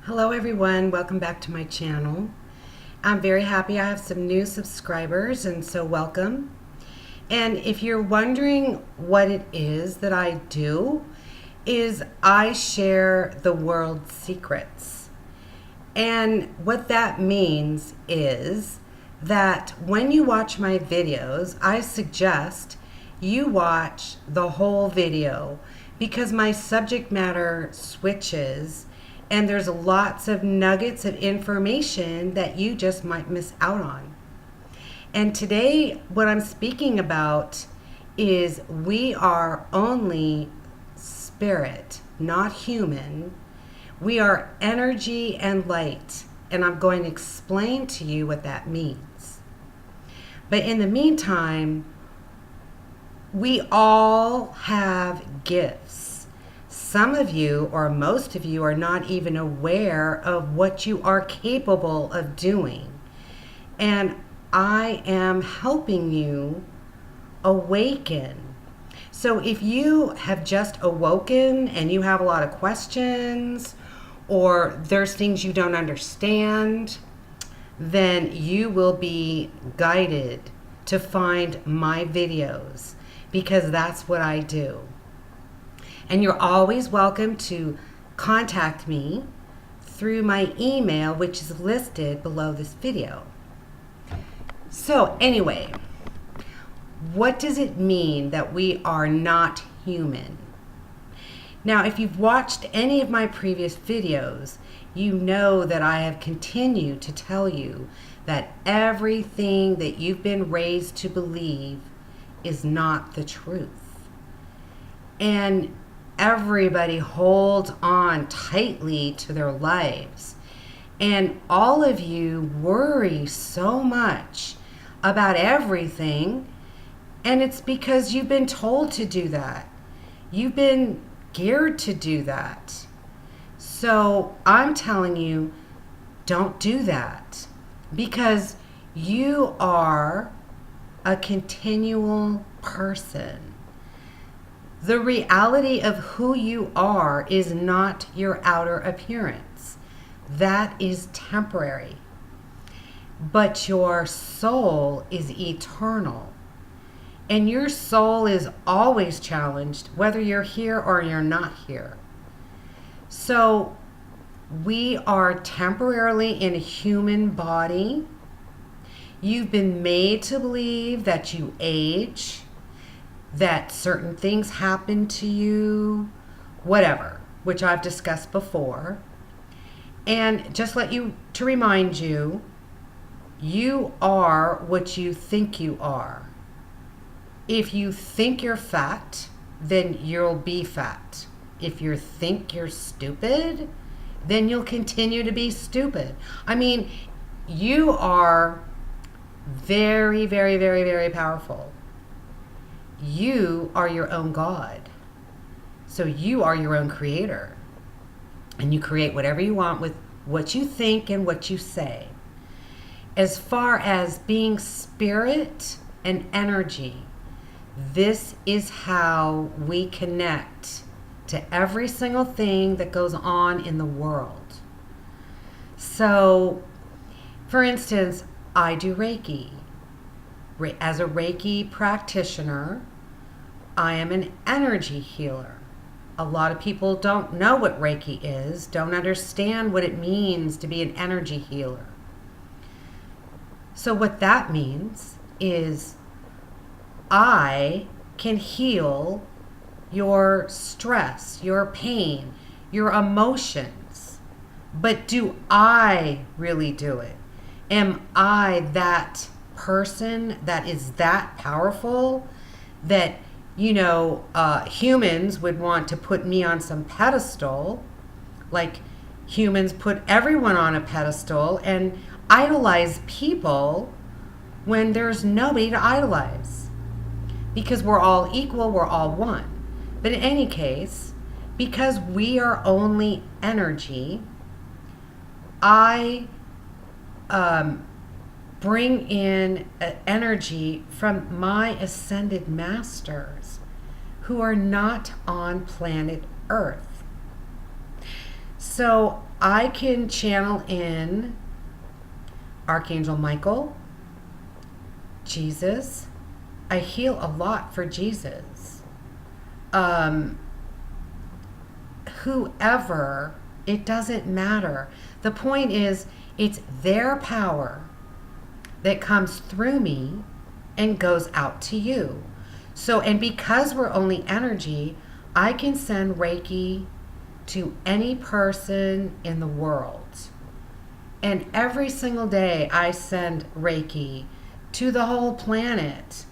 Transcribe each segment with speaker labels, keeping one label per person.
Speaker 1: Hello everyone, welcome back to my channel. I'm very happy I have some new subscribers, and so welcome. And if you're wondering what it is that I do, is I share the world's secrets. And what that means is that when you watch my videos, I suggest you watch the whole video because my subject matter switches and there's lots of nuggets of information that you just might miss out on. And today, what I'm speaking about is we are only spirit, not human. We are energy and light, and I'm going to explain to you what that means. But in the meantime, we all have gifts. Some of you, or most of you, are not even aware of what you are capable of doing. And I am helping you awaken. So if you have just awoken and you have a lot of questions, or there's things you don't understand, then you will be guided to find my videos, because that's what I do. And you're always welcome to contact me through my email, which is listed below this video. So anyway, what does it mean that we are not human? Now, if you've watched any of my previous videos, you know that I have continued to tell you that everything that you've been raised to believe is not the truth. And everybody holds on tightly to their lives. And all of you worry so much about everything, and it's because you've been told to do that. You've been geared to do that. So I'm telling you, don't do that, because you are a continual person. The reality of who you are is not your outer appearance. That is temporary. But your soul is eternal. And your soul is always challenged, whether you're here or you're not here. So we are temporarily in a human body. You've been made to believe that you age, that certain things happen to you, whatever, which I've discussed before. And just to remind you, you are what you think you are. If you think you're fat, then you'll be fat. If you think you're stupid, then you'll continue to be stupid. I mean, you are very, very, very, very powerful. You are your own God. So you are your own creator. And you create whatever you want with what you think and what you say. As far as being spirit and energy, this is how we connect to every single thing that goes on in the world. So, for instance, I do Reiki. As a Reiki practitioner, I am an energy healer. A lot of people don't know what Reiki is, don't understand what it means to be an energy healer. So what that means is I can heal your stress, your pain, your emotions. But do I really do it? Am I that person that is that powerful that, humans would want to put me on some pedestal, like humans put everyone on a pedestal and idolize people when there's nobody to idolize, because we're all equal, we're all one. But in any case, because we are only energy, I bring in energy from my ascended masters who are not on planet Earth. So I can channel in Archangel Michael, Jesus. I heal a lot for Jesus. Whoever, it doesn't matter. The point is, it's their power that comes through me and goes out to you. So, and because we're only energy, I can send Reiki to any person in the world. And every single day I send Reiki to the whole planet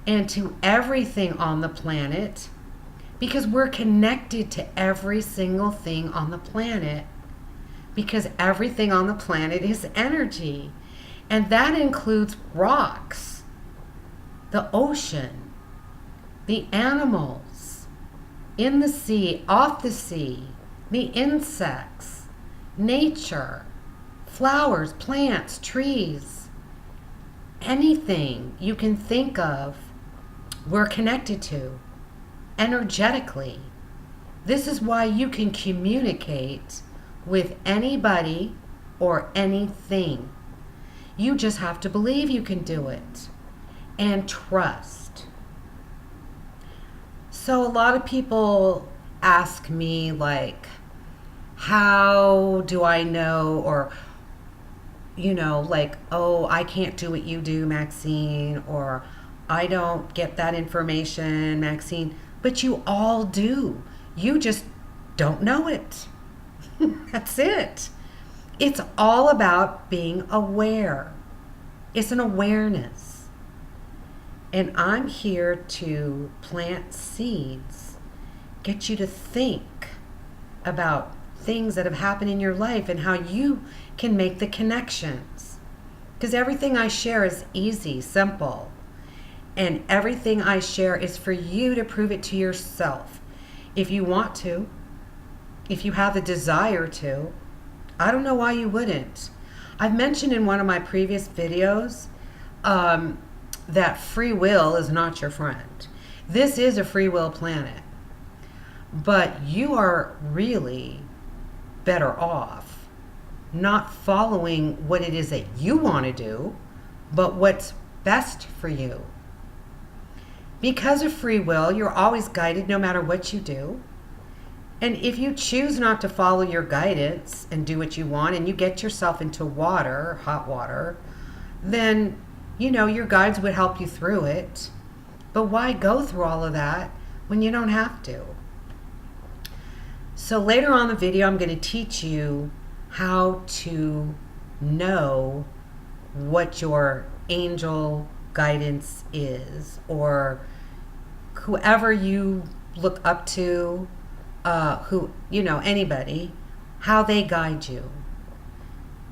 Speaker 1: and to everything on the planet, because we're connected to every single thing on the planet, because everything on the planet is energy. And that includes rocks, the ocean, the animals, in the sea, off the sea, the insects, nature, flowers, plants, trees, anything you can think of, we're connected to energetically. This is why you can communicate with anybody or anything. You just have to believe you can do it and trust. So a lot of people ask me, like, how do I know? Or, like, oh, I can't do what you do, Maxine, or I don't get that information, Maxine. But you all do. You just don't know it. That's it. It's all about being aware. It's an awareness. And I'm here to plant seeds, get you to think about things that have happened in your life and how you can make the connections. Because everything I share is easy, simple. And everything I share is for you to prove it to yourself. If you want to, if you have the desire to, I don't know why you wouldn't. I've mentioned in one of my previous videos that free will is not your friend. This is a free will planet. But you are really better off not following what it is that you want to do, but what's best for you. Because of free will, you're always guided no matter what you do. And if you choose not to follow your guidance and do what you want, and you get yourself into water, hot water, then, your guides would help you through it. But why go through all of that when you don't have to? So later on in the video, I'm going to teach you how to know what your angel guidance is, or whoever you look up to, anybody, how they guide you.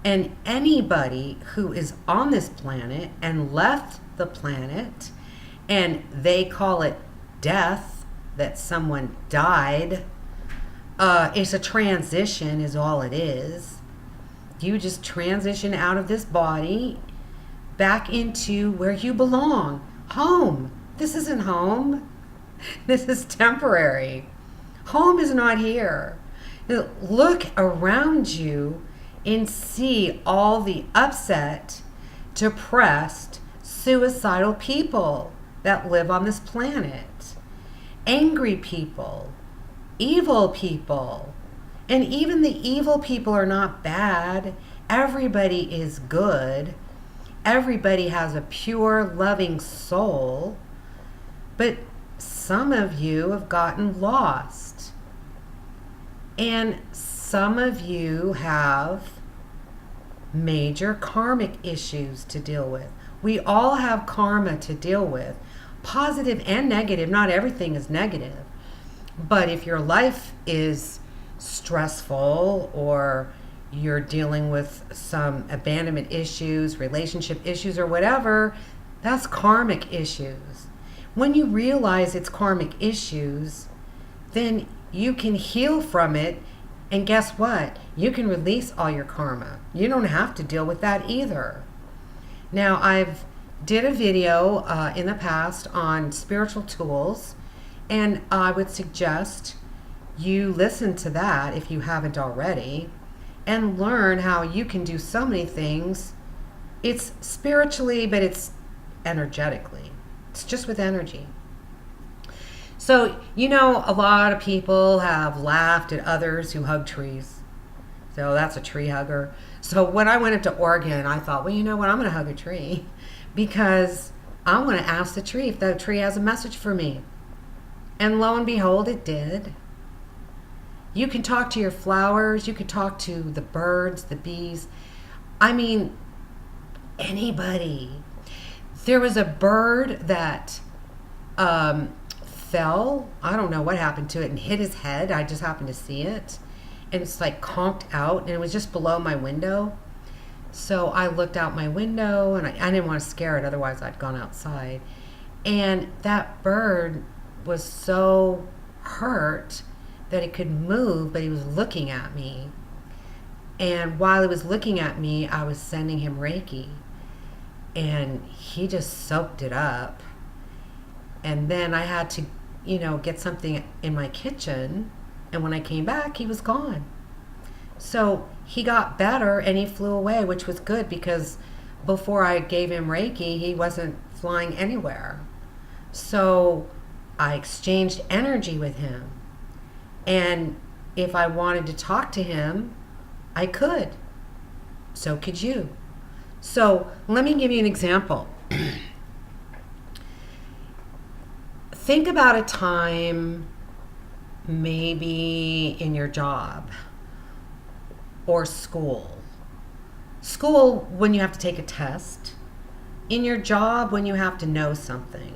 Speaker 1: And anybody who is on this planet and left the planet, and they call it death, that someone died, it's a transition is all it is. You just transition out of this body back into where you belong. Home. This isn't home. This is temporary. Home is not here. Look around you and see all the upset, depressed, suicidal people that live on this planet. Angry people, evil people. And even the evil people are not bad. Everybody is good. Everybody has a pure, loving soul. But some of you have gotten lost. And some of you have major karmic issues to deal with. We all have karma to deal with, positive and negative. Not everything is negative. But if your life is stressful, or you're dealing with some abandonment issues, relationship issues, or whatever, that's karmic issues. When you realize it's karmic issues, then you can heal from it. And guess what? You can release all your karma. You don't have to deal with that either. Now, I've did a video in the past on spiritual tools, and I would suggest you listen to that if you haven't already and learn how you can do so many things. It's spiritually, but it's energetically. It's just with energy. So, a lot of people have laughed at others who hug trees. So that's a tree hugger. So when I went up to Oregon, I thought, well, you know what? I'm going to hug a tree because I want to ask the tree if the tree has a message for me. And lo and behold, it did. You can talk to your flowers. You can talk to the birds, the bees. I mean, anybody. There was a bird that fell. I don't know what happened to it and hit his head. I just happened to see it. And it's like conked out, and it was just below my window. So I looked out my window, and I didn't want to scare it. Otherwise, I'd gone outside. And that bird was so hurt that it could move, but he was looking at me. And while he was looking at me, I was sending him Reiki. And he just soaked it up. And then I had to, get something in my kitchen. And when I came back, he was gone. So he got better and he flew away, which was good because before I gave him Reiki, he wasn't flying anywhere. So I exchanged energy with him. And if I wanted to talk to him, I could. So could you. So let me give you an example. Think about a time maybe in your job or school. School, when you have to take a test. In your job, when you have to know something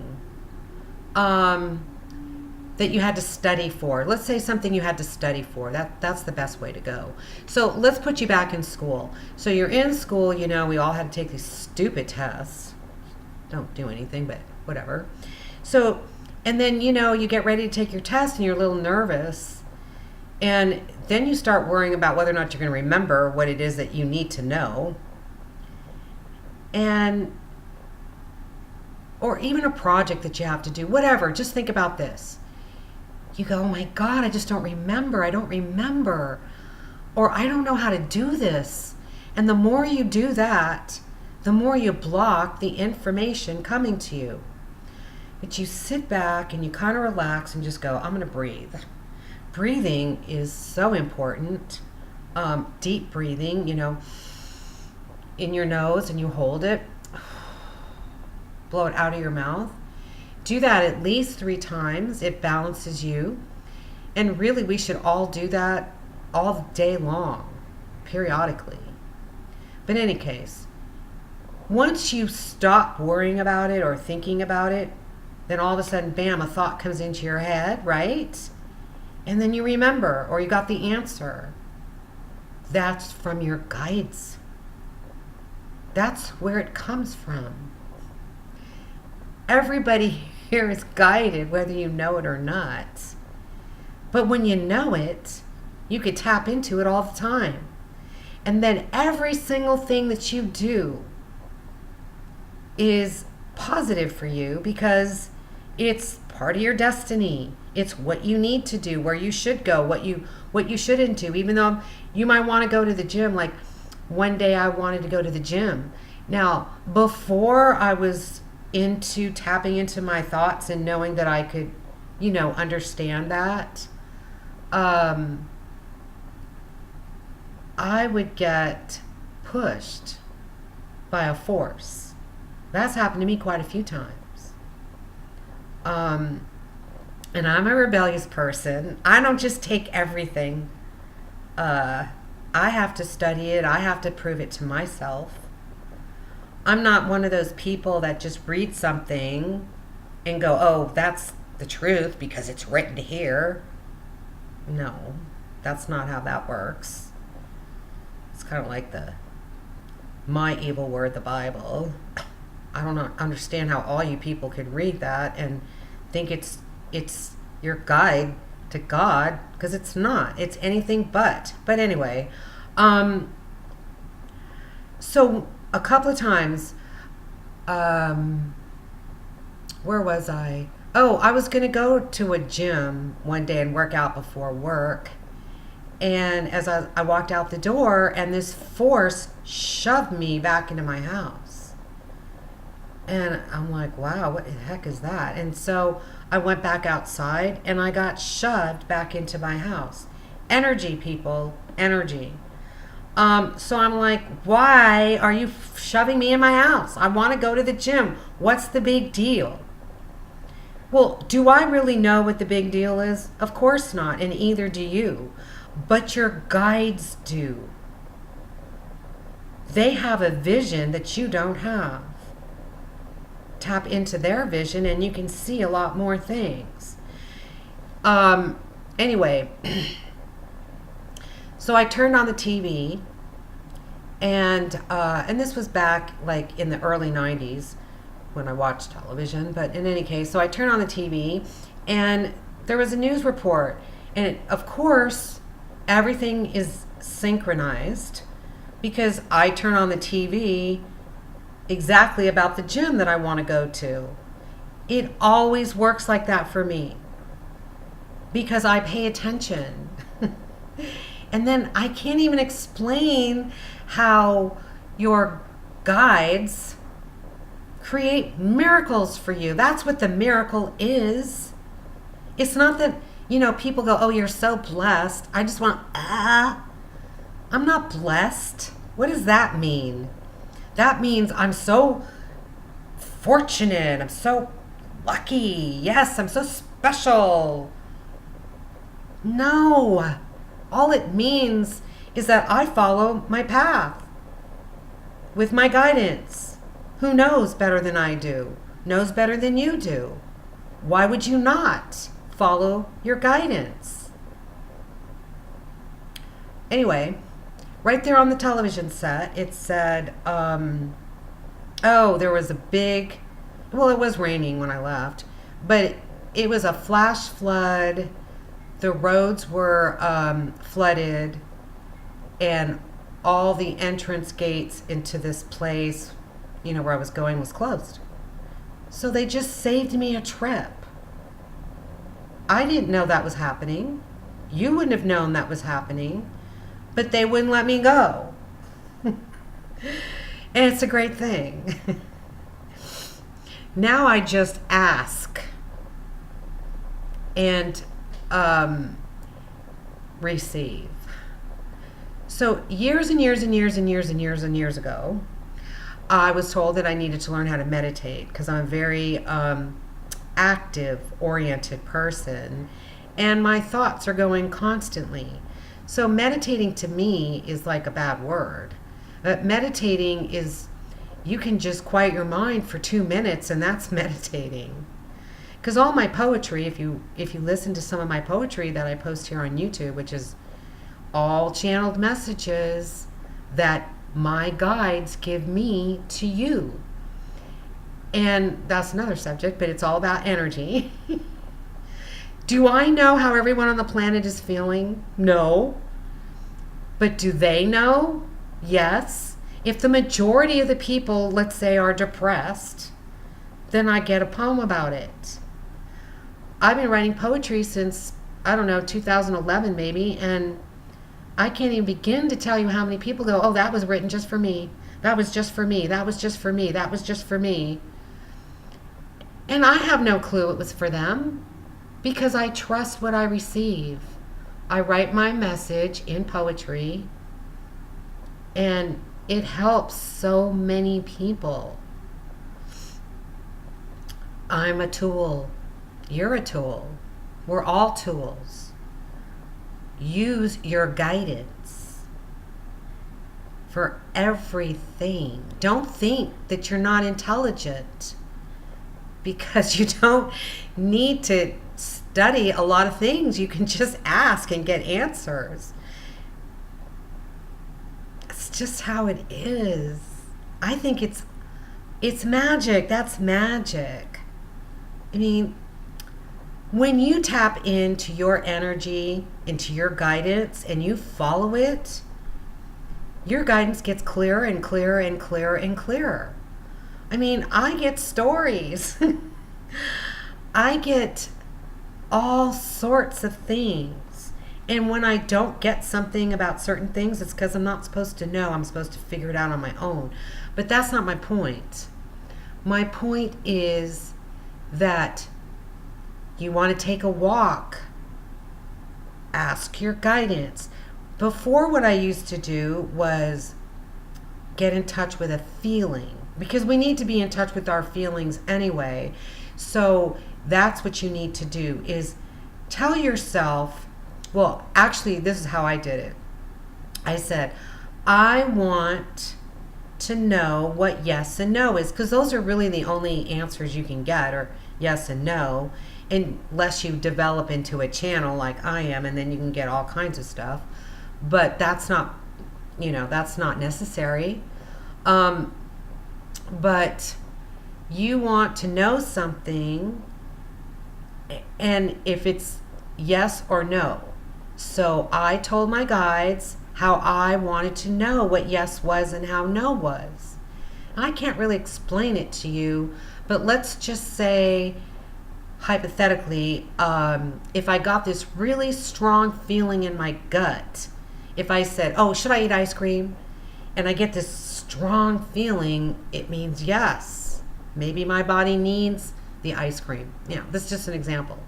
Speaker 1: that you had to study for. Let's say something you had to study for. That's the best way to go. So let's put you back in school. So you're in school, we all had to take these stupid tests. Don't do anything, but whatever. So, and then, you get ready to take your test and you're a little nervous. And then you start worrying about whether or not you're going to remember what it is that you need to know. Or even a project that you have to do, whatever. Just think about this. You go, oh my God, I just don't remember. I don't remember. Or I don't know how to do this. And the more you do that, the more you block the information coming to you. But you sit back and you kind of relax and just go, I'm going to breathe. Breathing is so important. Deep breathing, in your nose and you hold it. Blow it out of your mouth. Do that at least 3 times. It balances you. And really, we should all do that all day long, periodically. But in any case, once you stop worrying about it or thinking about it, then all of a sudden, bam, a thought comes into your head, right? And then you remember, or you got the answer. That's from your guides. That's where it comes from. Everybody here is guided, whether you know it or not. But when you know it, you could tap into it all the time. And then every single thing that you do is positive for you because it's part of your destiny. It's what you need to do, where you should go, what you shouldn't do. Even though you might want to go to the gym, like one day I wanted to go to the gym. Now, before I was into tapping into my thoughts and knowing that I could, understand that, I would get pushed by a force. That's happened to me quite a few times. And I'm a rebellious person. I don't just take everything. I have to study it. I have to prove it to myself. I'm not one of those people that just read something and go, oh, that's the truth because it's written here. No, that's not how that works. It's kind of like my evil word, the Bible. I don't understand how all you people could read that and think it's your guide to God, because it's not. It's anything but. But anyway, so a couple of times, where was I? Oh, I was going to go to a gym one day and work out before work. And as I walked out the door, and this force shoved me back into my house. And I'm like, wow, what the heck is that? And so I went back outside and I got shoved back into my house. Energy, people, energy. So I'm like, why are you shoving me in my house? I want to go to the gym. What's the big deal? Well, do I really know what the big deal is? Of course not, and either do you. But your guides do. They have a vision that you don't have. Tap into their vision and you can see a lot more things. Anyway, so I turned on the TV, and this was back like in the early 90s when I watched television. But in any case, so I turned on the TV and there was a news report. And of course, everything is synchronized because I turn on the TV exactly about the gym that I want to go to. It always works like that for me because I pay attention. And then I can't even explain how your guides create miracles for you. That's what the miracle is. It's not that, people go, oh, you're so blessed. I just want, I'm not blessed. What does that mean? That means I'm so fortunate. I'm so lucky. Yes, I'm so special. No. All it means is that I follow my path with my guidance. Who knows better than I do? Knows better than you do. Why would you not follow your guidance? Anyway, right there on the television set, it said, there was a big, it was raining when I left, but it was a flash flood. The roads were flooded, and all the entrance gates into this place, where I was going, was closed. So they just saved me a trip. I didn't know that was happening. You wouldn't have known that was happening, but they wouldn't let me go. And it's a great thing. Now I just ask and receive. So years and years and years and years and years and years ago, I was told that I needed to learn how to meditate because I'm a very active-oriented person, and my thoughts are going constantly. So meditating to me is like a bad word. Meditating is, you can just quiet your mind for 2 minutes, and that's meditating. Because all my poetry, if you listen to some of my poetry that I post here on YouTube, which is all channeled messages that my guides give me to you. And that's another subject, but it's all about energy. Do I know how everyone on the planet is feeling? No. But do they know? Yes. If the majority of the people, let's say, are depressed, then I get a poem about it. I've been writing poetry since, 2011 maybe, and I can't even begin to tell you how many people go, oh, that was written just for me. That was just for me. That was just for me. That was just for me. And I have no clue it was for them because I trust what I receive. I write my message in poetry, and it helps so many people. I'm a tool. You're a tool. We're all tools. Use your guidance for everything. Don't think that you're not intelligent because you don't need to study a lot of things. You can just ask and get answers. It's just how it is. I think it's magic. That's magic. I mean, when you tap into your energy, into your guidance, and you follow it, your guidance gets clearer and clearer and clearer and clearer. I mean, I get stories. I get all sorts of things. And when I don't get something about certain things, it's because I'm not supposed to know. I'm supposed to figure it out on my own. But that's not my point. My point is that you want to take a walk, ask your guidance. Before, what I used to do was get in touch with a feeling, because we need to be in touch with our feelings anyway. So that's what you need to do, is tell yourself, well, actually, this is how I did it. I said, I want to know what yes and no is, because those are really the only answers you can get, or yes and no, unless you develop into a channel like I am, and then you can get all kinds of stuff. But that's not, that's not necessary. But you want to know something, and if it's yes or no. So I told my guides how I wanted to know what yes was and how no was. I can't really explain it to you, but let's just say, hypothetically, if I got this really strong feeling in my gut, if I said, oh, should I eat ice cream? And I get this strong feeling, it means yes. Maybe my body needs the ice cream. This is just an example.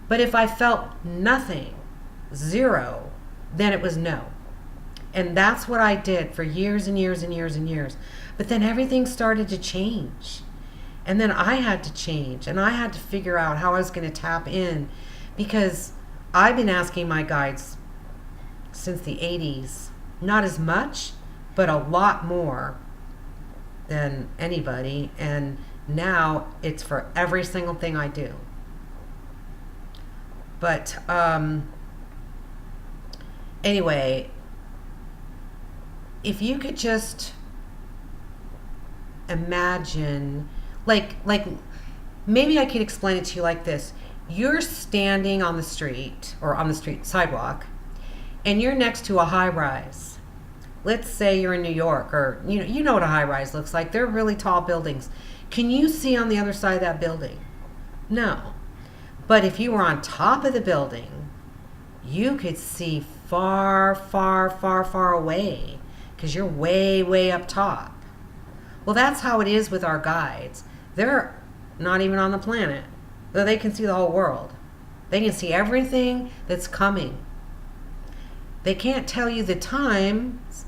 Speaker 1: But if I felt nothing, zero, then it was no. And that's what I did for years and years and years and years. But then everything started to change. And then I had to change, and I had to figure out how I was going to tap in, because I've been asking my guides since the 80s, not as much, but a lot more than anybody. And now it's for every single thing I do. But anyway, if you could just imagine, like maybe I could explain it to you like this. You're standing on the street, or on the street sidewalk, and you're next to a high rise. Let's say you're in New York, or you know what a high rise looks like. They're really tall buildings. Can you see on the other side of that building? No. But if you were on top of the building, you could see far, far, far, far away, because you're way, way up top. Well, that's how it is with our guides. They're not even on the planet, though they can see the whole world. They can see everything that's coming. They can't tell you the times,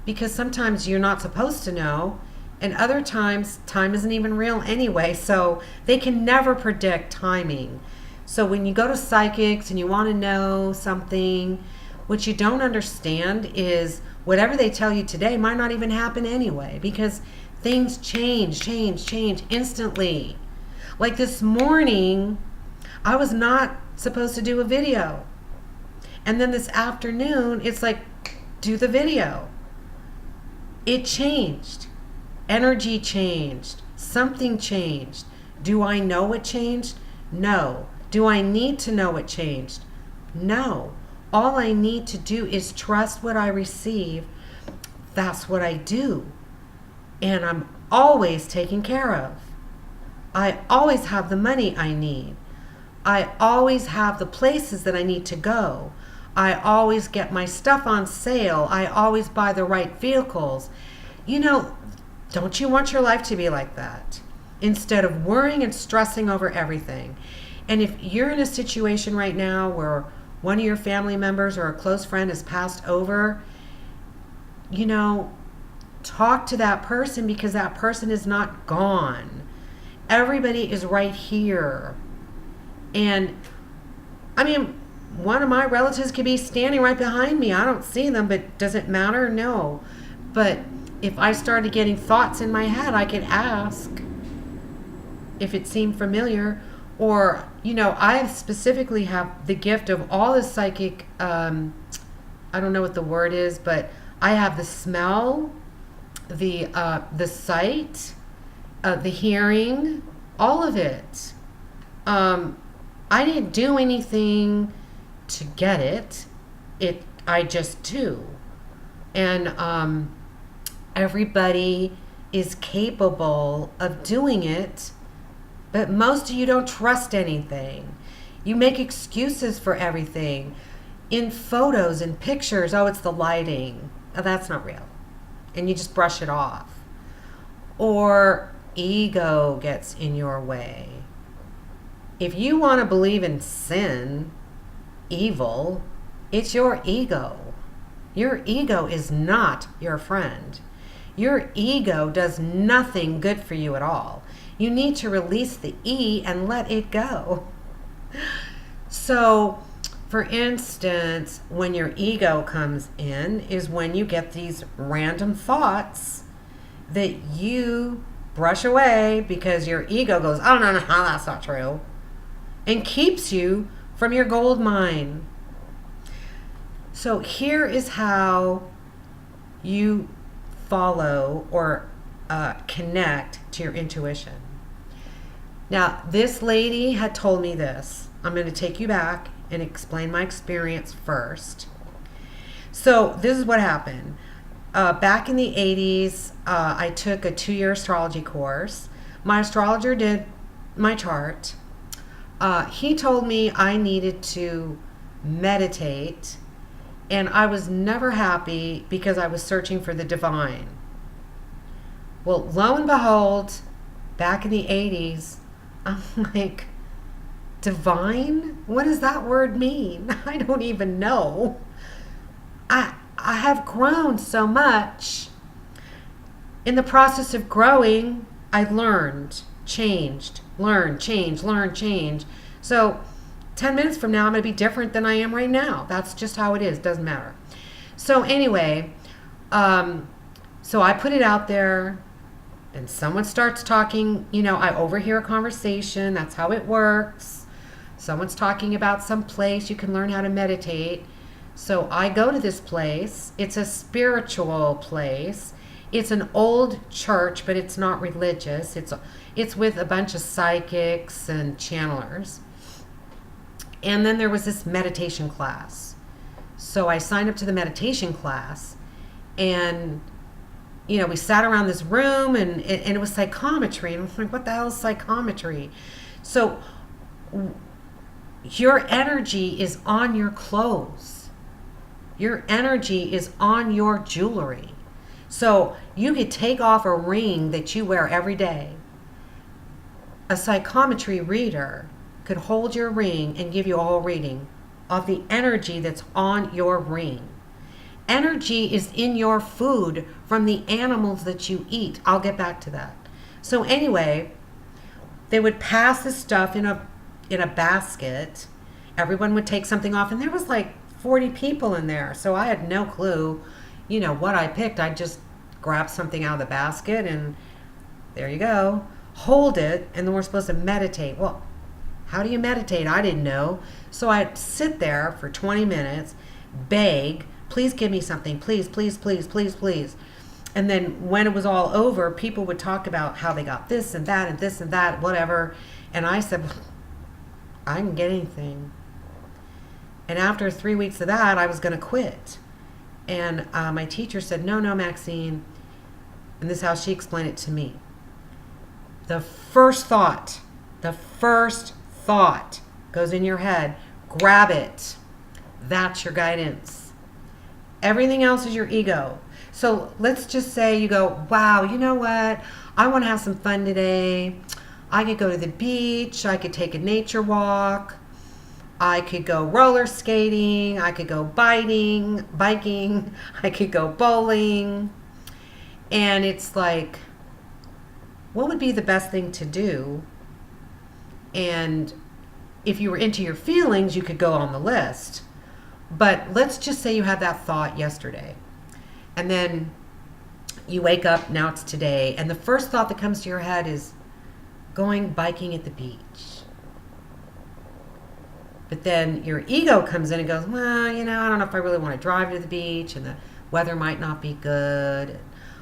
Speaker 1: because sometimes you're not supposed to know, and other times time isn't even real anyway, so they can never predict timing. So when you go to psychics and you want to know something, what you don't understand is whatever they tell you today might not even happen anyway, because things change instantly. Like this morning, I was not supposed to do a video. And then this afternoon, it's like, do the video. It changed. Energy changed. Something changed. Do I know what changed? No. Do I need to know what changed? No. All I need to do is trust what I receive. That's what I do. And I'm always taken care of. I always have the money I need. I always have the places that I need to go. I always get my stuff on sale. I always buy the right vehicles. Don't you want your life to be like that? Instead of worrying and stressing over everything. And if you're in a situation right now where one of your family members or a close friend has passed over, talk to that person, because that person is not gone. Everybody is right here. And one of my relatives could be standing right behind me. I don't see them, but does it matter? No. But if I started getting thoughts in my head, I could ask if it seemed familiar. Or, I specifically have the gift of all the psychic, I don't know what the word is, but I have the smell, the sight, the hearing, all of it. I didn't do anything to get it. I just do. And everybody is capable of doing it But most of you don't trust anything. You make excuses for everything. In photos and pictures, oh, it's the lighting. Oh, that's not real. And you just brush it off. Or ego gets in your way. If you want to believe in sin, evil, it's your ego. Your ego is not your friend. Your ego does nothing good for you at all. You need to release the E and let it go. So, for instance, when your ego comes in is when you get these random thoughts that you brush away because your ego goes, oh, no, that's not true, and keeps you from your gold mine. So here is how you follow or connect to your intuition. Now, this lady had told me this. I'm going to take you back and explain my experience first. So this is what happened. Back in the 80s, I took a 2-year astrology course. My astrologer did my chart. He told me I needed to meditate, and I was never happy because I was searching for the divine. Well, lo and behold, back in the 80s, I'm like, divine? What does that word mean? I don't even know. I have grown so much. In the process of growing, I learned, changed, learned, change, learn, change. So 10 minutes from now, I'm going to be different than I am right now. That's just how it is. Doesn't matter. So anyway, so I put it out there, and someone starts talking. I overhear a conversation. That's how it works. Someone's talking about some place you can learn how to meditate. So I go to this place. It's a spiritual place. It's an old church, but it's not religious. It's with a bunch of psychics and channelers. And then there was this meditation class. So I signed up to the meditation class, and we sat around this room, and it was psychometry. And I was like, what the hell is psychometry? So your energy is on your clothes. Your energy is on your jewelry. So you could take off a ring that you wear every day. A psychometry reader could hold your ring and give you a whole reading of the energy that's on your ring. Energy is in your food from the animals that you eat. I'll get back to that. So anyway, they would pass this stuff in a basket. Everyone would take something off, and there was like 40 people in there. So I had no clue, what I picked. I just grabbed something out of the basket, and there you go. Hold it, and then we're supposed to meditate. Well, how do you meditate? I didn't know. So I'd sit there for 20 minutes, beg, please give me something, please, please, please, please, please. And then when it was all over, people would talk about how they got this and that and this and that, whatever. And I said, I didn't get anything. And after 3 weeks of that, I was going to quit. And my teacher said, no, Maxine. And this is how she explained it to me. The first thought goes in your head. Grab it. That's your guidance. Everything else is your ego. So let's just say you go, wow, you know what? I want to have some fun today. I could go to the beach. I could take a nature walk. I could go roller skating. I could go biking. I could go bowling. And it's like, what would be the best thing to do? And if you were into your feelings, you could go on the list. But let's just say you had that thought yesterday. And then you wake up, now it's today, and the first thought that comes to your head is going biking at the beach. But then your ego comes in and goes, well, I don't know if I really want to drive to the beach, and the weather might not be good.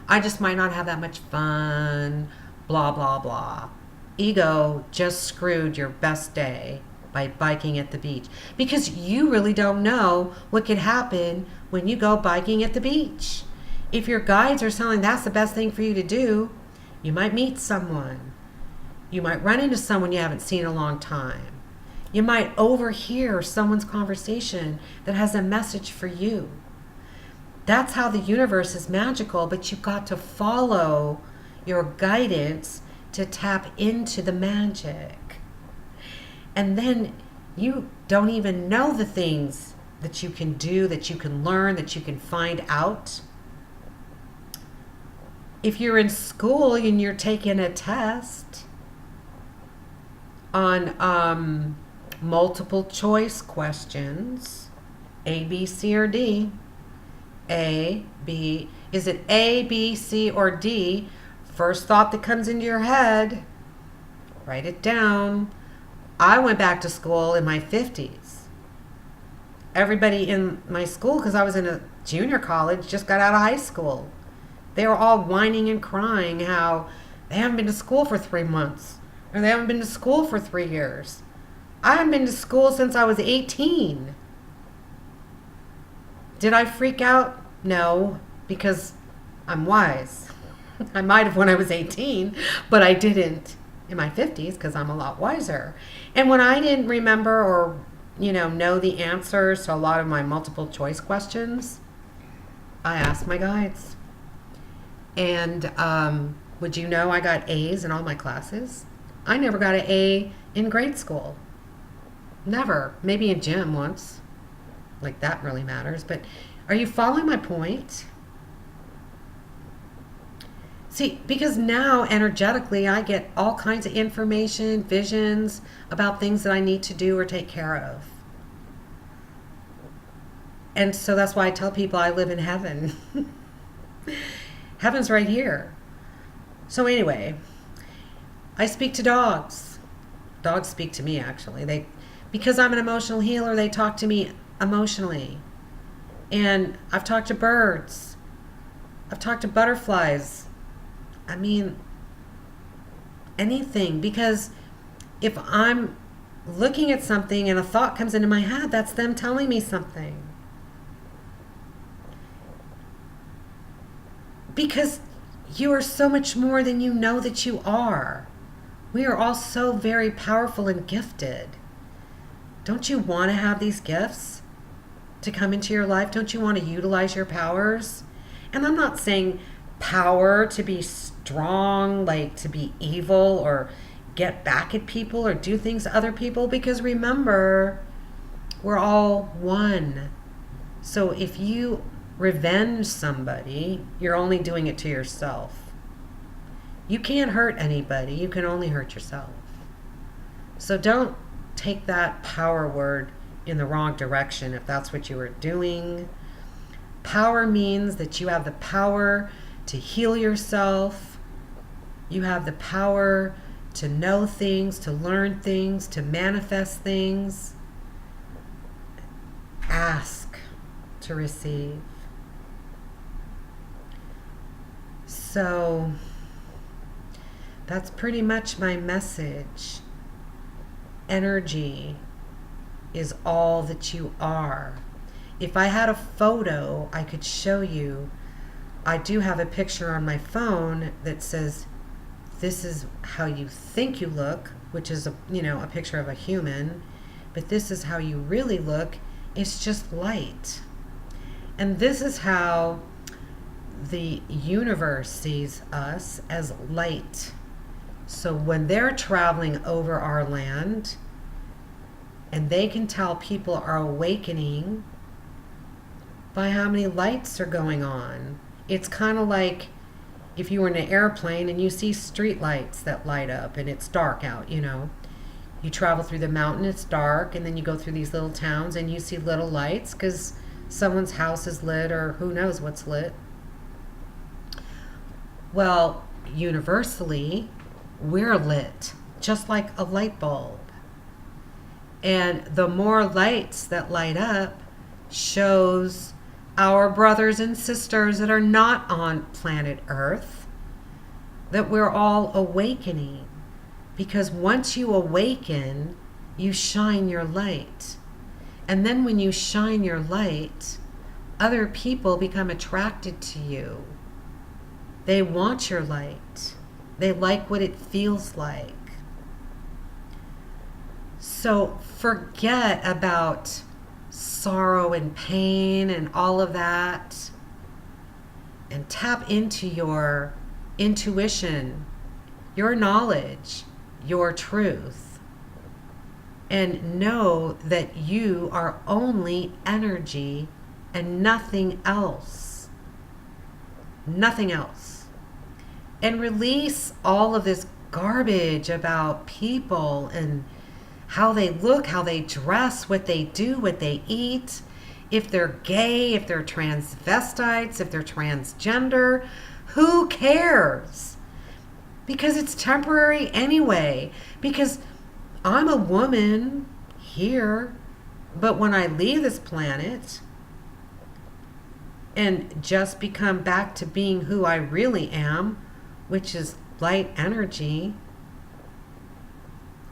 Speaker 1: I just might not have that much fun, blah, blah, blah. Ego just screwed your best day by biking at the beach, because you really don't know what could happen when you go biking at the beach. If your guides are telling that's the best thing for you to do, you might meet someone. You might run into someone you haven't seen in a long time. You might overhear someone's conversation that has a message for you. That's how the universe is magical, but you've got to follow your guidance to tap into the magic. And then you don't even know the things that you can do, that you can learn, that you can find out. If you're in school and you're taking a test on multiple choice questions, A, B, C, or D, A, B, is it A, B, C, or D? First thought that comes into your head, write it down. I went back to school in my 50s. Everybody in my school, because I was in a junior college, just got out of high school. They were all whining and crying how they haven't been to school for 3 months, or they haven't been to school for 3 years. I haven't been to school since I was 18. Did I freak out? No, because I'm wise. I might have when I was 18, but I didn't in my 50s because I'm a lot wiser. And when I didn't remember or, know the answers to a lot of my multiple choice questions, I asked my guides. And would you know I got A's in all my classes? I never got an A in grade school. Never. Maybe in gym once. Like that really matters. But are you following my point? See, because now energetically I get all kinds of information, visions about things that I need to do or take care of. And so that's why I tell people I live in heaven. Heaven's right here. So anyway, I speak to dogs. Dogs speak to me actually. Because I'm an emotional healer, they talk to me emotionally. And I've talked to birds. I've talked to butterflies. I mean, anything. Because if I'm looking at something and a thought comes into my head, that's them telling me something. Because you are so much more than you know that you are. We are all so very powerful and gifted. Don't you want to have these gifts to come into your life? Don't you want to utilize your powers? And I'm not saying power to be strong, like to be evil or get back at people or do things to other people, because remember, we're all one. So if you revenge somebody, you're only doing it to yourself. You can't hurt anybody. You can only hurt yourself. So don't take that power word in the wrong direction if that's what you were doing. Power means that you have the power to heal yourself. You have the power to know things, to learn things, to manifest things. Ask to receive. So that's pretty much my message. Energy is all that you are. If I had a photo I could show you, I do have a picture on my phone that says, this is how you think you look, which is a picture of a human, but this is how you really look. It's just light. And this is how the universe sees us, as light. So when they're traveling over our land and they can tell people are awakening by how many lights are going on. It's kind of like if you were in an airplane and you see street lights that light up and it's dark out, You travel through the mountain, it's dark, and then you go through these little towns and you see little lights because someone's house is lit or who knows what's lit. Well, universally, we're lit, just like a light bulb. And the more lights that light up shows our brothers and sisters that are not on planet Earth that we're all awakening. Because once you awaken, you shine your light. And then when you shine your light, other people become attracted to you. They want your light. They like what it feels like. So forget about sorrow and pain and all of that, and tap into your intuition, your knowledge, your truth, and know that you are only energy and nothing else. Nothing else. And release all of this garbage about people and how they look, how they dress, what they do, what they eat, if they're gay, if they're transvestites, if they're transgender. Who cares? Because it's temporary anyway. Because I'm a woman here, but when I leave this planet and just become back to being who I really am, which is light energy,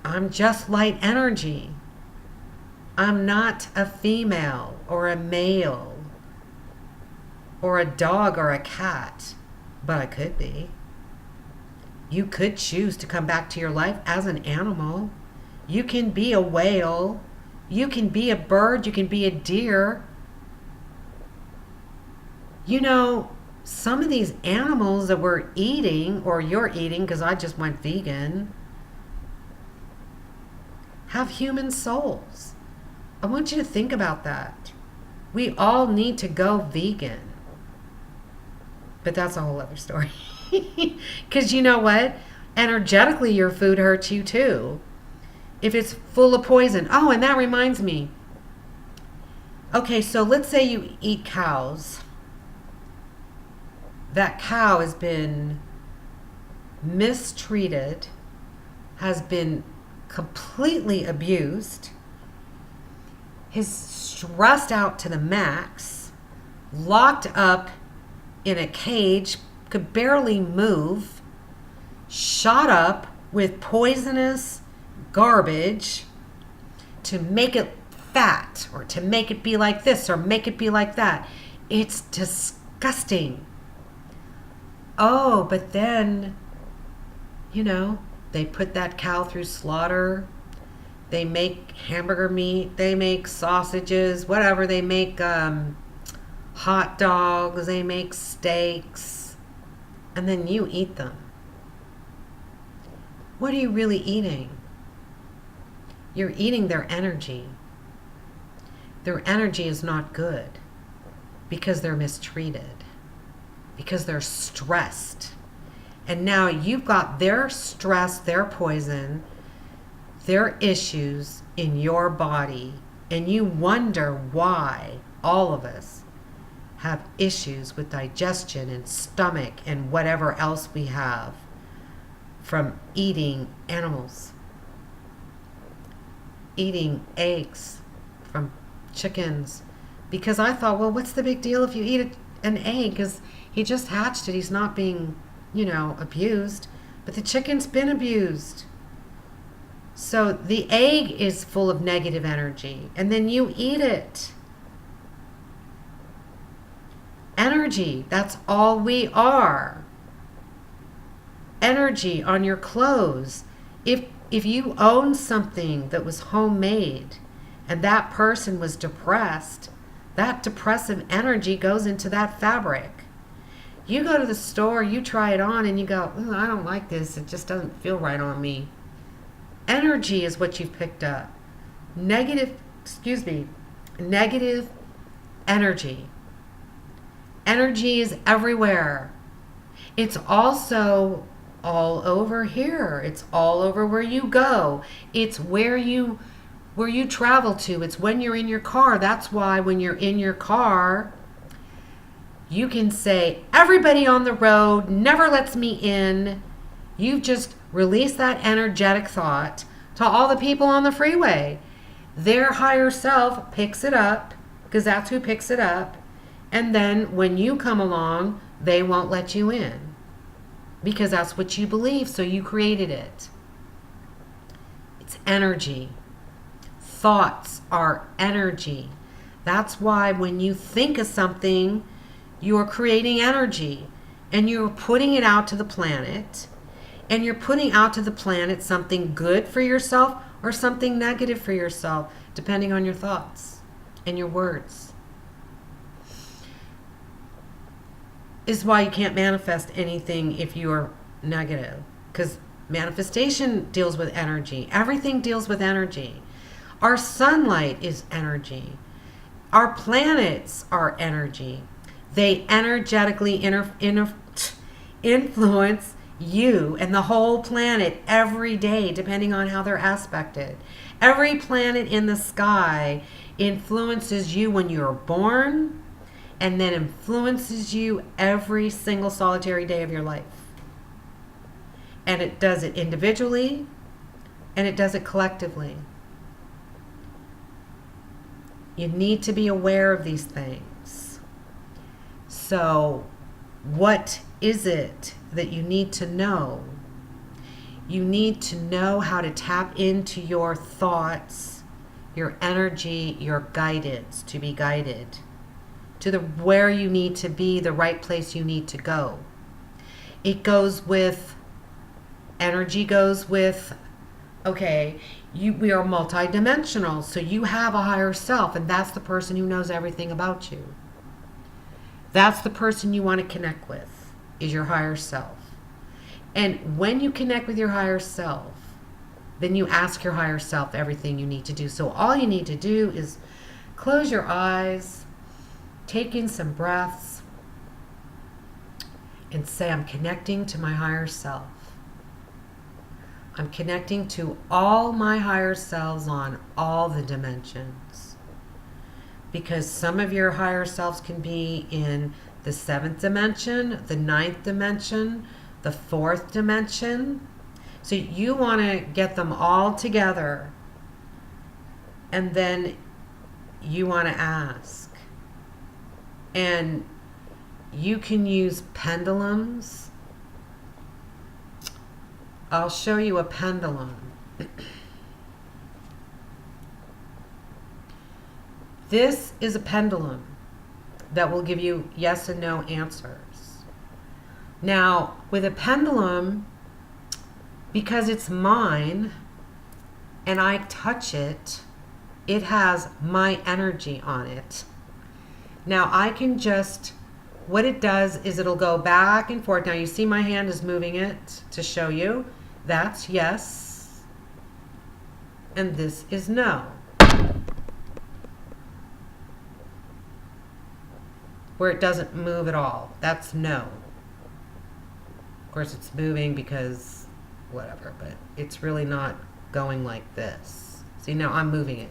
Speaker 1: I'm just light energy. I'm not a female or a male or a dog or a cat, but I could be. You could choose to come back to your life as an animal. You can be a whale. You can be a bird. You can be a deer. You know, some of these animals that we're eating, or you're eating, because I just went vegan, have human souls. I want you to think about that. We all need to go vegan. But that's a whole other story. Because you know what? Energetically, your food hurts you too. If it's full of poison. Oh, and that reminds me. Okay, so let's say you eat cows. That cow has been mistreated, has been completely abused, is stressed out to the max, locked up in a cage, could barely move, shot up with poisonous garbage to make it fat, or to make it be like this or make it be like that. It's disgusting. Oh, but then, you know, they put that cow through slaughter. They make hamburger meat. They make sausages, whatever. They make hot dogs. They make steaks. And then you eat them. What are you really eating? You're eating their energy. Their energy is not good because they're mistreated, because they're stressed. And now you've got their stress, their poison, their issues in your body, and you wonder why all of us have issues with digestion and stomach and whatever else we have from eating animals, eating eggs from chickens. Because I thought, well, what's the big deal if you eat an egg? Because he just hatched it. He's not being, abused. But the chicken's been abused. So the egg is full of negative energy. And then you eat it. Energy. That's all we are. Energy on your clothes. If you own something that was homemade and that person was depressed, that depressive energy goes into that fabric. You go to the store, you try it on, and you go, I don't like this. It just doesn't feel right on me. Energy is what you've picked up. Negative energy. Energy is everywhere. It's also all over here. It's all over where you go. It's where you travel to. It's when you're in your car. That's why when you're in your car, you can say, everybody on the road never lets me in. You've just released that energetic thought to all the people on the freeway. Their higher self picks it up, because that's who picks it up. And then when you come along, they won't let you in, because that's what you believe, so you created it. It's energy. Thoughts are energy. That's why when you think of something, you're creating energy, and you're putting it out to the planet, and you're putting out to the planet something good for yourself or something negative for yourself, depending on your thoughts and your words. Is why you can't manifest anything if you are negative, because manifestation deals with energy. Everything deals with energy. Our sunlight is energy. Our planets are energy. They energetically influence you and the whole planet every day, depending on how they're aspected. Every planet in the sky influences you when you're born, and then influences you every single solitary day of your life. And it does it individually, and it does it collectively. You need to be aware of these things. So, what is it that you need to know? You need to know how to tap into your thoughts, your energy, your guidance, to be guided to the where you need to be, the right place you need to go. It goes with, energy goes with, okay, we are multidimensional, so you have a higher self, and that's the person who knows everything about you. That's the person you want to connect with, is your higher self. And when you connect with your higher self, then you ask your higher self everything you need to do. So all you need to do is close your eyes, take in some breaths, and say, I'm connecting to my higher self. I'm connecting to all my higher selves on all the dimensions. Because some of your higher selves can be in the 7th dimension, the 9th dimension, the 4th dimension. So you want to get them all together, and then you want to ask. And you can use pendulums. I'll show you a pendulum. This is a pendulum that will give you yes and no answers. Now, with a pendulum, because it's mine and I touch it, it has my energy on it. Now I can just, what it does is it'll go back and forth. Now you see my hand is moving it to show you. That's yes. And this is no. Where it doesn't move at all. That's no. Of course it's moving because whatever, but it's really not going like this. See, now I'm moving it.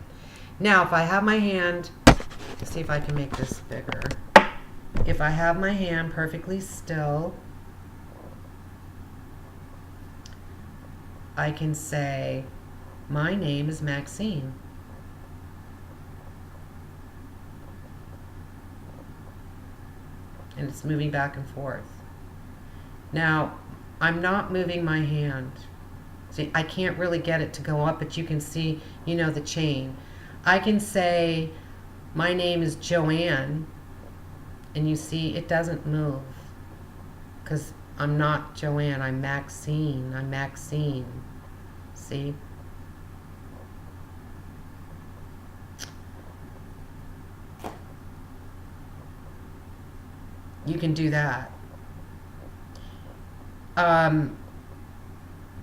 Speaker 1: Now if I have my hand, let's see if I can make this bigger. If I have my hand perfectly still, I can say, my name is Maxine. And it's moving back and forth. Now, I'm not moving my hand. See, I can't really get it to go up, but you can see, you know, the chain. I can say, my name is Joanne, and you see it doesn't move because I'm not Joanne, I'm Maxine. I'm Maxine. See? You can do that.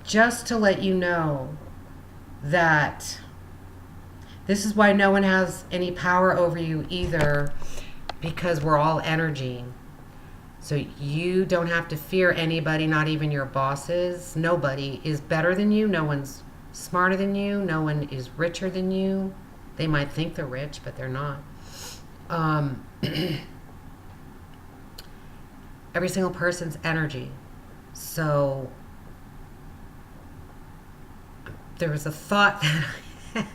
Speaker 1: Just to let you know that this is why no one has any power over you either, because we're all energy. So you don't have to fear anybody, not even your bosses. Nobody is better than you. No one's smarter than you. No one is richer than you. They might think they're rich, but they're not. Every single person's energy. So there was a thought that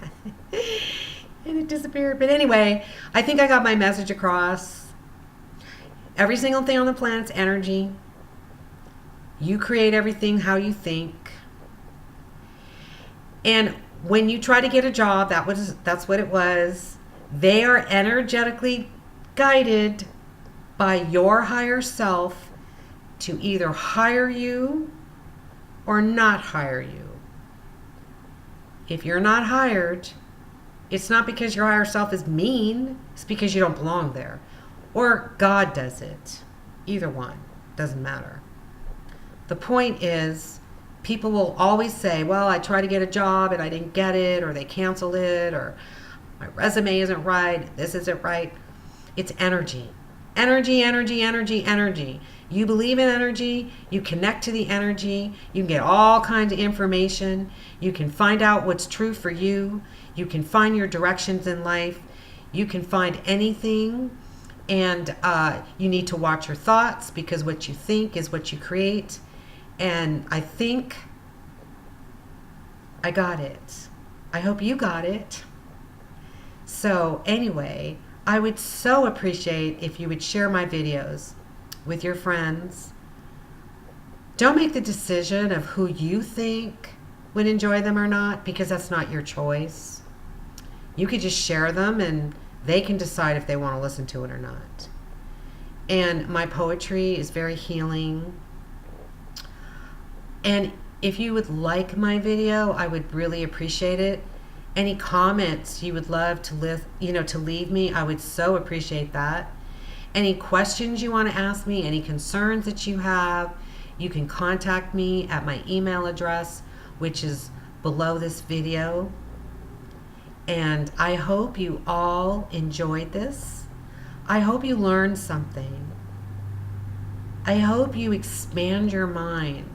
Speaker 1: and it disappeared. But anyway, I think I got my message across. Every single thing on the planet's energy. You create everything how you think. And when you try to get a job, that's what it was. They are energetically guided by your higher self to either hire you or not hire you. if you're not hired, it's not because your higher self is mean. It's because you don't belong there. Or God does it. Either one. Doesn't matter. The point is, people will always say, well, I tried to get a job and I didn't get it, or they canceled it, or my resume isn't right, this isn't right. It's energy. Energy, energy, energy, energy. You believe in energy, you connect to the energy, you can get all kinds of information, you can find out what's true for you, you can find your directions in life, you can find anything, and you need to watch your thoughts, because what you think is what you create. And I think I got it. I hope you got it. So anyway, I would so appreciate if you would share my videos with your friends. Don't make the decision of who you think would enjoy them or not, because that's not your choice. You could just share them and they can decide if they want to listen to it or not. And my poetry is very healing. And if you would like my video, I would really appreciate it. Any comments you would love to leave me, I would so appreciate that. Any questions you want to ask me, any concerns that you have, you can contact me at my email address, which is below this video. And I hope you all enjoyed this. I hope you learned something. I hope you expand your mind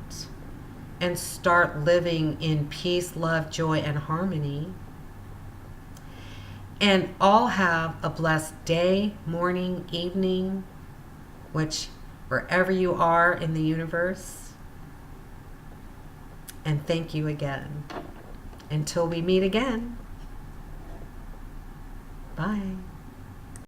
Speaker 1: and start living in peace, love, joy, and harmony. And all have a blessed day, morning, evening, wherever you are in the universe. And thank you again. Until we meet again. Bye.